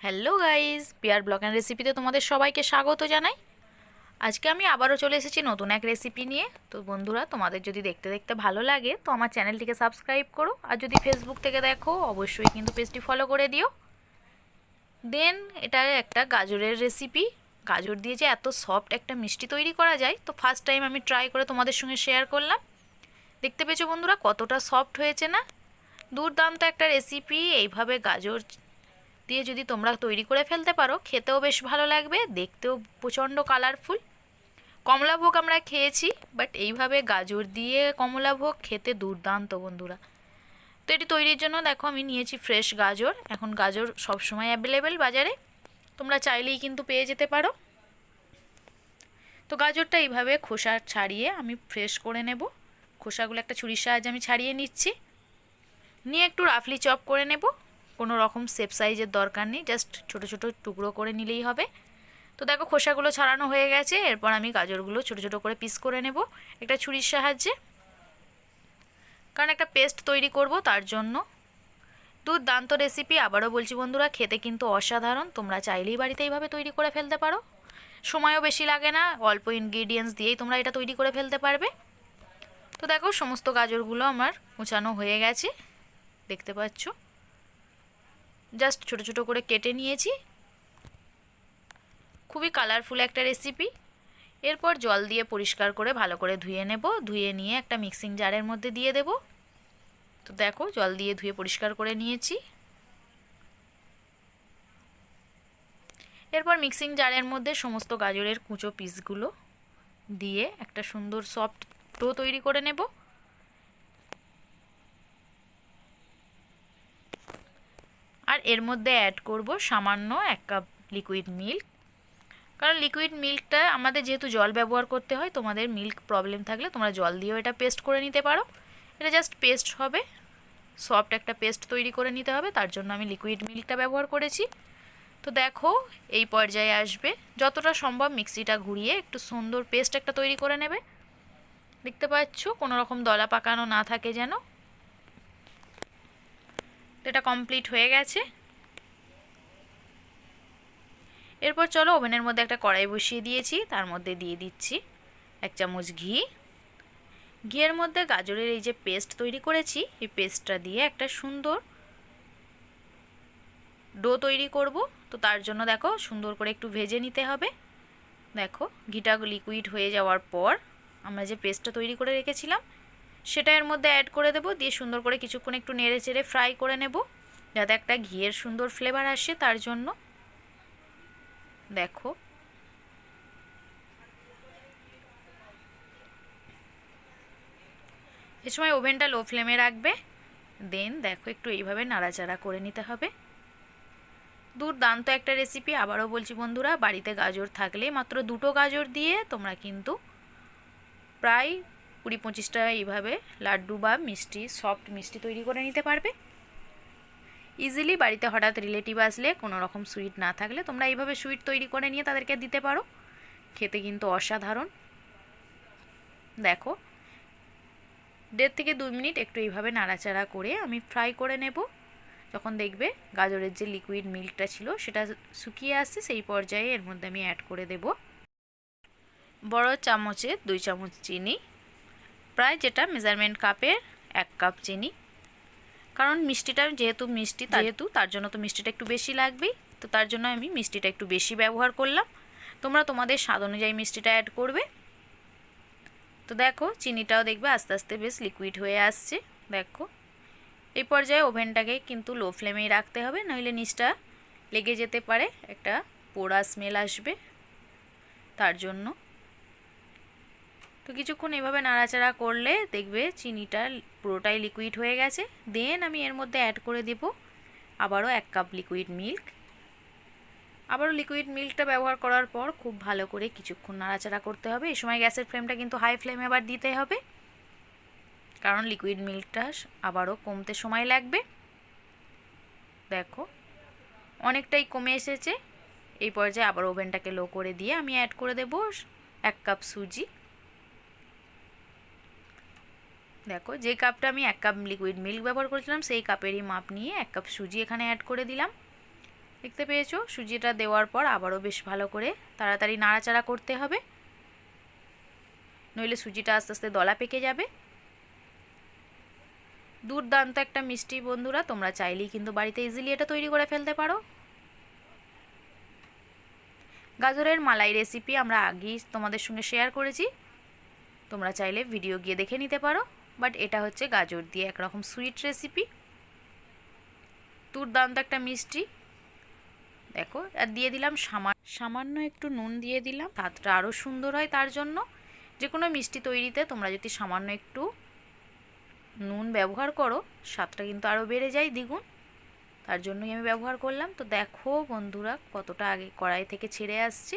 Hello guys, পিয়ার blog and রেসিপিতে তোমাদের সবাইকে স্বাগত জানাই। আজকে আমি আবারও চলে এসেছি নতুন এক রেসিপি নিয়ে। তো বন্ধুরা, তোমাদের যদি দেখতে দেখতে ভালো লাগে তো আমার চ্যানেলটিকে সাবস্ক্রাইব করো, আর যদি ফেসবুক থেকে দেখো অবশ্যই কিন্তু পেজটি ফলো করে দিও। দেন এটা একটা গাজরের রেসিপি। গাজর দিয়ে যে এত সফট একটা মিষ্টি তৈরি করা যায়, তো ফার্স্ট টাইম আমি ট্রাই করে তোমাদের সঙ্গে শেয়ার করলাম। দেখতে পেয়েছো বন্ধুরা কতটা সফট হয়েছে না? দুর্দান্ত একটা রেসিপি। এইভাবে গাজর দিয়ে যদি তোমরা তৈরি করে ফেলতে পারো, খেতেও বেশ ভালো লাগবে, দেখতেও প্রচণ্ড কালারফুল। কমলাভোগ আমরা খেয়েছি, বাট এইভাবে গাজর দিয়ে কমলাভোগ খেতে দুর্দান্ত বন্ধুরা। তো এটি তৈরির জন্য দেখো আমি নিয়েছি ফ্রেশ গাজর। এখন গাজর সবসময় অ্যাভেলেবেল বাজারে, তোমরা চাইলেই কিন্তু পেয়ে যেতে পারো। তো গাজরটা এইভাবে খোসা ছাড়িয়ে আমি ফ্রেশ করে নেব। খোসাগুলো একটা ছুরির সাহায্যে আমি ছাড়িয়ে নিচ্ছি, নিয়ে একটু রাফলি চপ করে নেব। কোনো রকম শেপ সাইজের দরকার নেই, জাস্ট ছোটো ছোটো টুকরো করে নিলেই হবে। তো দেখো খোসাগুলো ছাড়ানো হয়ে গেছে। এরপর আমি গাজরগুলো ছোটো ছোটো করে পিস করে নেব একটা ছুরির সাহায্যে, কারণ একটা পেস্ট তৈরি করব তার জন্য। দুর্দান্ত রেসিপি, আবারও বলছি বন্ধুরা, খেতে কিন্তু অসাধারণ। তোমরা চাইলেই বাড়িতে এইভাবে তৈরি করে ফেলতে পারো, সময়ও বেশি লাগে না, অল্প ইনগ্রিডিয়েন্টস দিয়েই তোমরা এটা তৈরি করে ফেলতে পারবে। তো দেখো সমস্ত গাজরগুলো আমার কুচানো হয়ে গেছে, দেখতে পাচ্ছ। জাস্ট ছোটো ছোটো করে কেটে নিয়েছি। খুবই কালারফুল একটা রেসিপি। এরপর জল দিয়ে পরিষ্কার করে ভালো করে ধুয়ে নেব। ধুয়ে নিয়ে একটা মিক্সিং জারের মধ্যে দিয়ে দেব। তো দেখো জল দিয়ে ধুয়ে পরিষ্কার করে নিয়েছি। এরপর মিক্সিং জারের মধ্যে সমস্ত গাজরের কুচো পিসগুলো দিয়ে একটা সুন্দর সফট ডো তৈরি করে নেব। আর এর মধ্যে অ্যাড করব সামান্য 1 কাপ লিকুইড মিল্ক, কারণ লিকুইড মিল্কটা আমাদের যেহেতু জল ব্যবহার করতে হয়, তোমাদের মিল্ক প্রবলেম থাকলে তোমরা জল দিয়েও এটা পেস্ট করে নিতে পারো। এটা জাস্ট পেস্ট হবে, সফট একটা পেস্ট তৈরি করে নিতে হবে, তার জন্য আমি লিকুইড মিল্কটা ব্যবহার করেছি। তো দেখো এই পর্যায়ে আসবে, যতটা সম্ভব মিক্সিটা ঘুরিয়ে একটু সুন্দর পেস্ট একটা তৈরি করে নেবে। দেখতে পাচ্ছ কোনো রকম দলা পাকানো না থাকে যেন। তো এটা কমপ্লিট হয়ে গেছে। এরপর চলো ওভেনের মধ্যে একটা কড়াই বসিয়ে দিয়েছি, তার মধ্যে দিয়ে দিচ্ছি 1 চামচ ঘি। ঘিয়ের মধ্যে গাজরের এই যে পেস্ট তৈরি করেছি, এই পেস্টটা দিয়ে একটা সুন্দর ডো তৈরি করব। তো তার জন্য দেখো সুন্দর করে একটু ভেজে নিতে হবে। দেখো ঘিটা লিকুইড হয়ে যাওয়ার পর আমরা যে পেস্টটা তৈরি করে রেখেছিলাম সেটা এর মধ্যে অ্যাড করে দেব। দিয়ে সুন্দর করে কিছুক্ষণ একটু নেড়ে চেড়ে ফ্রাই করে নেব, যাতে একটা ঘিয়ের সুন্দর ফ্লেভার আসে তার জন্য। দেখো এ সময় ওভেনটা লো ফ্লেমে রাখবে। দেন দেখো একটু এইভাবে নাড়াচাড়া করে নিতে হবে। দুর্দান্ত একটা রেসিপি, আবারও বলছি বন্ধুরা, বাড়িতে গাজর থাকলে মাত্র 2টো গাজর দিয়ে তোমরা কিন্তু প্রায় 20-25টা এইভাবে লাড্ডু বা মিষ্টি, সফট মিষ্টি তৈরি করে নিতে পারবে ইজিলি। বাড়িতে হঠাৎ রিলেটিভ আসলে কোনো রকম সুইট না থাকলে তোমরা এইভাবে সুইট তৈরি করে নিয়ে তাদেরকে দিতে পারো, খেতে কিন্তু অসাধারণ। দেখো 1.5 থেকে 2 মিনিট একটু এইভাবে নাড়াচাড়া করে আমি ফ্রাই করে নেব। যখন দেখবে গাজরের যে লিকুইড মিল্কটা ছিল সেটা শুকিয়ে আসছে, সেই পর্যায়ে এর মধ্যে আমি অ্যাড করে দেব বড় চামচে 2 চামচ চিনি, প্রায় যেটা মেজারমেন্ট কাপের 1 কাপ চিনি। কারণ মিষ্টিটা যেহেতু মিষ্টি, তার জন্য তো মিষ্টিটা একটু বেশি লাগবেই। তো তার জন্য আমি মিষ্টিটা একটু বেশি ব্যবহার করলাম। তোমরা তোমাদের স্বাদ অনুযায়ী মিষ্টিটা অ্যাড করবে। তো দেখো চিনিটাও দেখবে আস্তে আস্তে বেশ লিকুইড হয়ে আসছে। দেখো এই পর্যায়ে ওভেনটাকে কিন্তু লো ফ্লেমেই রাখতে হবে, নইলে নিচটা লেগে যেতে পারে, একটা পোড়া স্মেল আসবে তার জন্য। তো কিছুক্ষণ এভাবে নাড়াচাড়া করলে দেখবে চিনিটা পুরোটাই লিকুইড হয়ে গেছে। দেন আমি এর মধ্যে অ্যাড করে দেব আবারও 1 কাপ লিকুইড মিল্ক। আবারও লিকুইড মিল্কটা ব্যবহার করার পর খুব ভালো করে কিছুক্ষণ নাড়াচাড়া করতে হবে। এই সময় গ্যাসের ফ্লেমটা কিন্তু হাই ফ্লেমে আবার দিতে হবে, কারণ লিকুইড মিল্কটা আবারও কমতে সময় লাগবে। দেখো অনেকটাই কমে এসেছে। এই পর্যায়ে আবার ওভেনটাকে লো করে দিয়ে আমি অ্যাড করে দেব 1 কাপ সুজি। দেখো যে কাপটা আমি 1 কাপ লিকুইড মিল্ক ব্যবহার করেছিলাম সেই কাপেরই মাপ নিয়ে 1 কাপ সুজি এখানে অ্যাড করে দিলাম। দেখতে পেয়েছো সুজিটা দেওয়ার পর আবারও বেশ ভালো করে তাড়াতাড়ি নাড়াচাড়া করতে হবে, নইলে সুজিটা আস্তে আস্তে দলা পেকে যাবে। দুর্দান্ত একটা মিষ্টি বন্ধুরা, তোমরা চাইলেই কিন্তু বাড়িতে ইজিলি এটা তৈরি করে ফেলতে পারো। গাজরের মালাই রেসিপি আমরা আগেই তোমাদের সঙ্গে শেয়ার করেছি, তোমরা চাইলে ভিডিও গিয়ে দেখে নিতে পারো। বাট এটা হচ্ছে গাজর দিয়ে একরকম সুইট রেসিপি, দুর্দান্ত একটা মিষ্টি। দেখো আর দিয়ে দিলাম সামান্য একটু নুন দিয়ে দিলাম, স্বাদটা আরও সুন্দর হয়। তার জন্য যে কোনো মিষ্টি তৈরিতে তোমরা যদি সামান্য একটু নুন ব্যবহার করো স্বাদটা কিন্তু আরও বেড়ে যায় দ্বিগুণ, তার জন্যই আমি ব্যবহার করলাম। তো দেখো বন্ধুরা কতটা আগে কড়াই থেকে ছেড়ে আসছে,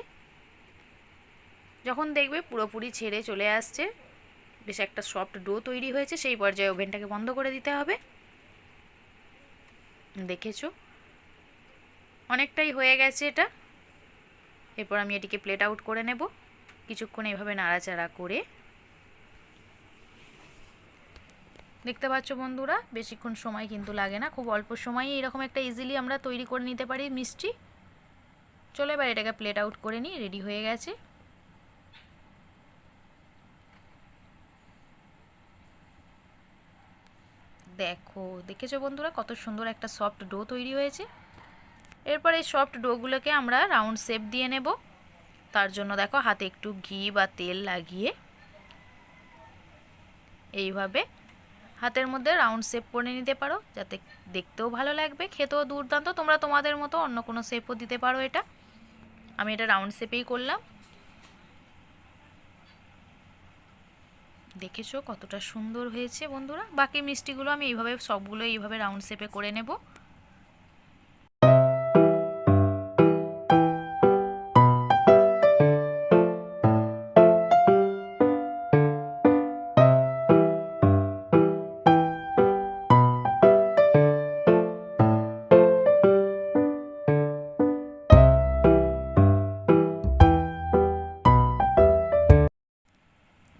যখন দেখবে পুরোপুরি ছেড়ে চলে আসছে, বেশ একটা সফট ডো তৈরি হয়েছে, সেই পর্যায়ে ওভেনটাকে বন্ধ করে দিতে হবে। দেখেছো অনেকটাই হয়ে গেছে এটা। এরপর আমি এটিকে প্লেট আউট করে নেব, কিছুক্ষণ এইভাবে নাড়াচাড়া করে। দেখতে পাচ্ছ বন্ধুরা বেশিক্ষণ সময় কিন্তু লাগে না, খুব অল্প সময়ে এরকম একটা ইজিলি আমরা তৈরি করে নিতে পারি মিষ্টি। চলো এবার এটাকে প্লেট আউট করে নিই, রেডি হয়ে গেছে। দেখো দেখেছো বন্ধুরা কত সুন্দর একটা সফট ডো তৈরি হয়েছে। এরপর এই সফট ডোগুলোকে আমরা রাউন্ড শেপ দিয়ে নেব। তার জন্য দেখো হাতে একটু ঘি বা তেল লাগিয়ে এইভাবে হাতের মধ্যে রাউন্ড শেপ করে নিতে পারো, যাতে দেখতেও ভালো লাগবে, খেতেও দুর্দান্ত। তোমরা তোমাদের মতো অন্য কোনো শেপও দিতে পারো, এটা আমি এটা রাউন্ড শেপেই করলাম। দেখেছো কতটা সুন্দর হয়েছে বন্ধুরা। বাকি মিষ্টিগুলো আমি এইভাবে সবগুলো এইভাবে রাউন্ড শেপে করে নেব।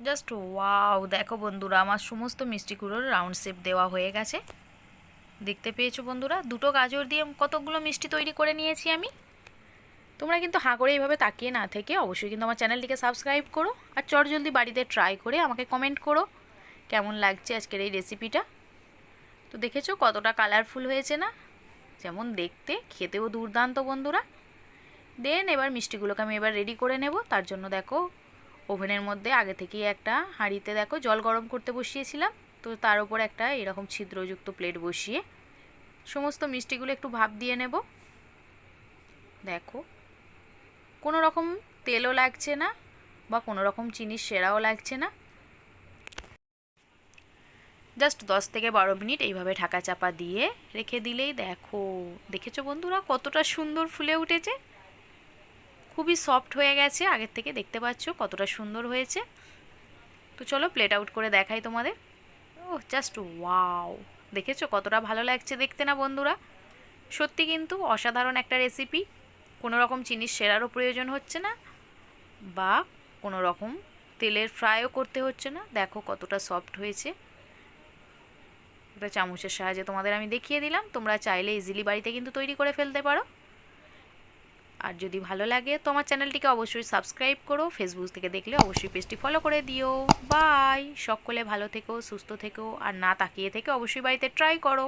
জাস্ট ওয়াও, দেখো বন্ধুরা আমার সমস্ত মিষ্টিগুলোর রাউন্ড শেপ দেওয়া হয়ে গেছে। দেখতে পেয়েছো বন্ধুরা দুটো গাজর দিয়ে কতগুলো মিষ্টি তৈরি করে নিয়েছি আমি। তোমরা কিন্তু হাঁ করে এইভাবে তাকিয়ে না থেকে অবশ্যই কিন্তু আমার চ্যানেলটিকে সাবস্ক্রাইব করো, আর চটজলদি বাড়িতে ট্রাই করে আমাকে কমেন্ট করো কেমন লাগছে আজকের এই রেসিপিটা। তো দেখেছো কতটা কালারফুল হয়েছে না, যেমন দেখতে খেতেও দুর্দান্ত বন্ধুরা। দেন এবার মিষ্টিগুলোকে আমি এবার রেডি করে নেব। তার জন্য দেখো ওভেনের মধ্যে আগে থেকেই একটা হাঁড়িতে দেখো জল গরম করতে বসিয়েছিলাম, তো তার উপর একটা এরকম ছিদ্রযুক্ত প্লেট বসিয়ে সমস্ত মিষ্টিগুলো একটু ভাপ দিয়ে নেব। দেখো কোনো রকম তেলও লাগছে না বা কোনো রকম চিনির সেরাও লাগছে না, জাস্ট 10 থেকে 12 মিনিট এইভাবে ঢাকা চাপা দিয়ে রেখে দিলেই দেখো দেখেছো বন্ধুরা কতটা সুন্দর ফুলে উঠেছে, খুবই সফট হয়ে গেছে আগের থেকে, দেখতে পাচ্ছ কতটা সুন্দর হয়েছে। তো চলো প্লেট আউট করে দেখাই তোমাদের। ওহ জাস্ট ওয়াও, দেখেছো কতটা ভালো লাগছে দেখতে না বন্ধুরা। সত্যি কিন্তু অসাধারণ একটা রেসিপি, কোনো রকম চিনির সেরারও প্রয়োজন হচ্ছে না বা কোনো রকম তেলের ফ্রাইও করতে হচ্ছে না। দেখো কতটা সফট হয়েছে, একটা চামচের সাহায্যে তোমাদের আমি দেখিয়ে দিলাম। তোমরা চাইলে ইজিলি বাড়িতে কিন্তু তৈরি করে ফেলতে পারো। আর যদি ভালো লাগে তো আমার চ্যানেলটিকে অবশ্যই সাবস্ক্রাইব করো, ফেসবুক থেকে দেখলে অবশ্যই পেজটি ফলো করে দিও। বাই, সকলে ভালো থেকো, সুস্থ থেকো, আর না তাকিয়ে থেকে অবশ্যই বাড়িতে ট্রাই করো।